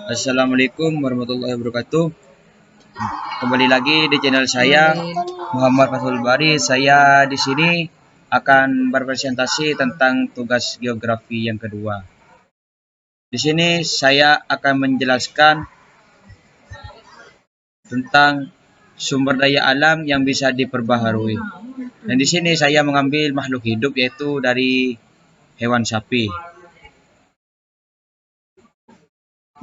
Assalamualaikum warahmatullahi wabarakatuh. Kembali lagi di channel saya Muhammad Fathul Bari. Saya di sini akan berpresentasi tentang tugas geografi yang kedua. Di sini saya akan menjelaskan tentang sumber daya alam yang bisa diperbaharui. Dan di sini saya mengambil makhluk hidup yaitu dari hewan sapi.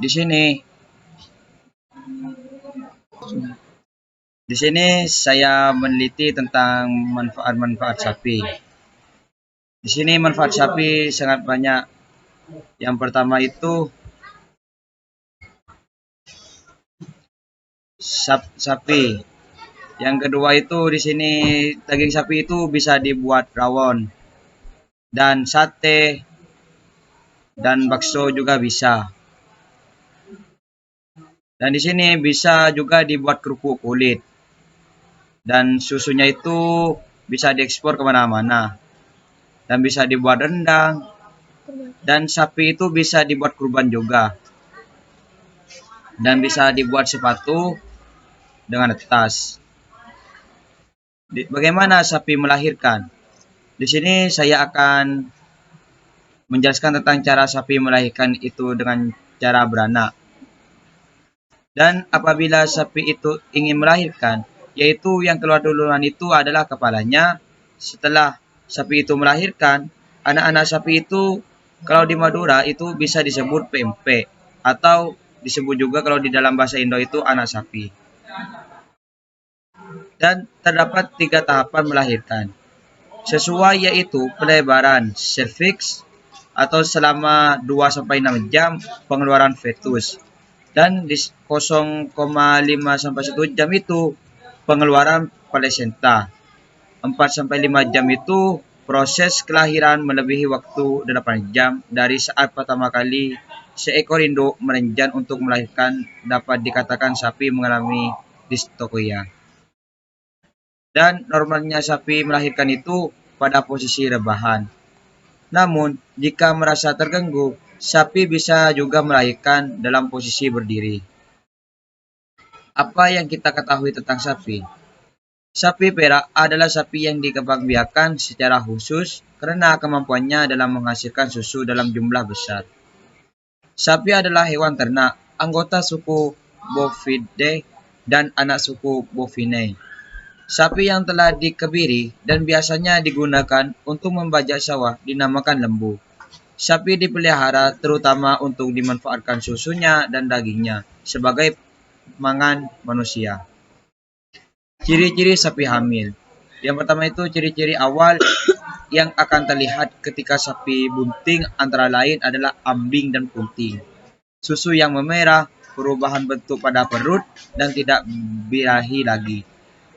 Di sini saya meneliti tentang manfaat-manfaat sapi. Di sini manfaat sapi sangat banyak. Yang pertama itu sapi. Yang kedua itu di sini daging sapi itu bisa dibuat rawon dan sate dan bakso juga bisa. Dan di sini bisa juga dibuat kerupuk kulit. Dan susunya itu bisa diekspor kemana-mana. Dan bisa dibuat rendang. Dan sapi itu bisa dibuat kurban juga. Dan bisa dibuat sepatu dengan tas. Bagaimana sapi melahirkan? Di sini saya akan menjelaskan tentang cara sapi melahirkan itu dengan cara beranak. Dan apabila sapi itu ingin melahirkan, yaitu yang keluar duluan itu adalah kepalanya. Setelah sapi itu melahirkan, anak-anak sapi itu kalau di Madura itu bisa disebut PMP atau disebut juga kalau di dalam bahasa Indo itu anak sapi. Dan terdapat 3 tahapan melahirkan. Sesuai yaitu pelebaran serviks atau selama 2-6 jam pengeluaran fetus. Dan di 0,5 sampai 1 jam itu pengeluaran plasenta. 4-5 jam itu proses kelahiran melebihi waktu 8 jam dari saat pertama kali seekor induk merenjan untuk melahirkan dapat dikatakan sapi mengalami distokoia. Dan normalnya sapi melahirkan itu pada posisi rebahan. Namun, jika merasa terganggu, sapi bisa juga melahirkan dalam posisi berdiri. Apa yang kita ketahui tentang sapi? Sapi perak adalah sapi yang dikembangbiakan secara khusus karena kemampuannya dalam menghasilkan susu dalam jumlah besar. Sapi adalah hewan ternak, anggota suku Bovidae dan anak suku Bovinae. Sapi yang telah dikebiri dan biasanya digunakan untuk membajak sawah dinamakan lembu. Sapi dipelihara terutama untuk dimanfaatkan susunya dan dagingnya sebagai pangan manusia. Ciri-ciri sapi hamil. Yang pertama itu ciri-ciri awal yang akan terlihat ketika sapi bunting antara lain adalah ambing dan punting. Susu yang memerah, perubahan bentuk pada perut, dan tidak birahi lagi.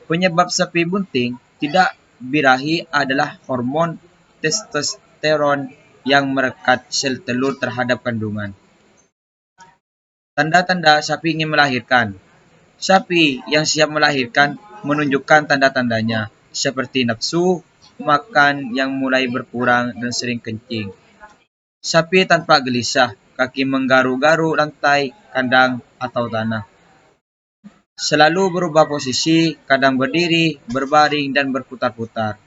Penyebab sapi bunting tidak birahi adalah hormon testosteron yang merekat sel telur terhadap kandungan. Tanda-tanda sapi ingin melahirkan. Sapi yang siap melahirkan menunjukkan tanda-tandanya seperti nafsu makan yang mulai berkurang dan sering kencing. Sapi tanpa gelisah, kaki menggaru-garu lantai, kandang atau tanah. Selalu berubah posisi, kadang berdiri, berbaring, dan berputar-putar.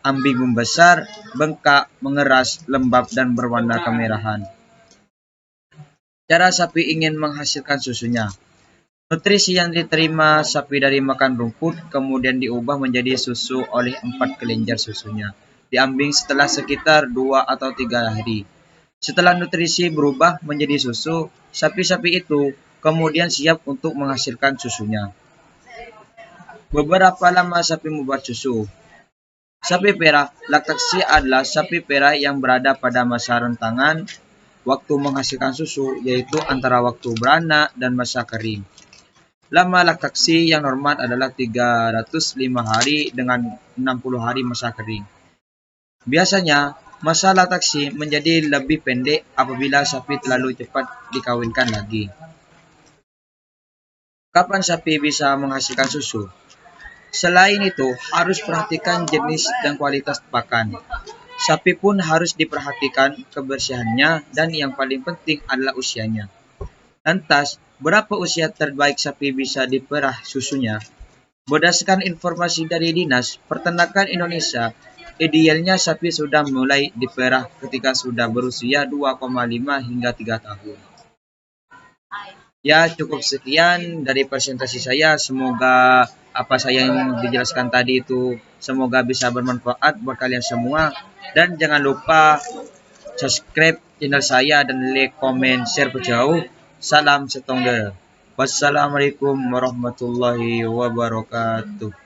Ambing membesar, bengkak, mengeras, lembab, dan berwarna kemerahan. Cara sapi ingin menghasilkan susunya. Nutrisi yang diterima sapi dari makan rumput kemudian diubah menjadi susu oleh 4 kelenjar susunya. Diambing setelah sekitar 2 atau 3 hari. Setelah nutrisi berubah menjadi susu, sapi-sapi itu kemudian siap untuk menghasilkan susunya. Beberapa lama sapi membuat susu. Sapi perah, laktasi adalah sapi perah yang berada pada masa rentangan waktu menghasilkan susu, yaitu antara waktu beranak dan masa kering. Lama laktasi yang normal adalah 305 hari dengan 60 hari masa kering. Biasanya, masa laktasi menjadi lebih pendek apabila sapi terlalu cepat dikawinkan lagi. Kapan sapi bisa menghasilkan susu? Selain itu, harus perhatikan jenis dan kualitas pakan. Sapi pun harus diperhatikan kebersihannya dan yang paling penting adalah usianya. Lantas, berapa usia terbaik sapi bisa diperah susunya? Berdasarkan informasi dari Dinas Peternakan Indonesia, idealnya sapi sudah mulai diperah ketika sudah berusia 2,5 hingga 3 tahun. Ya, cukup sekian dari presentasi saya. Semoga apa saya yang dijelaskan tadi itu semoga bisa bermanfaat buat kalian semua. Dan jangan lupa subscribe channel saya dan like, komen, share jauh. Salam setongder. Wassalamualaikum warahmatullahi wabarakatuh.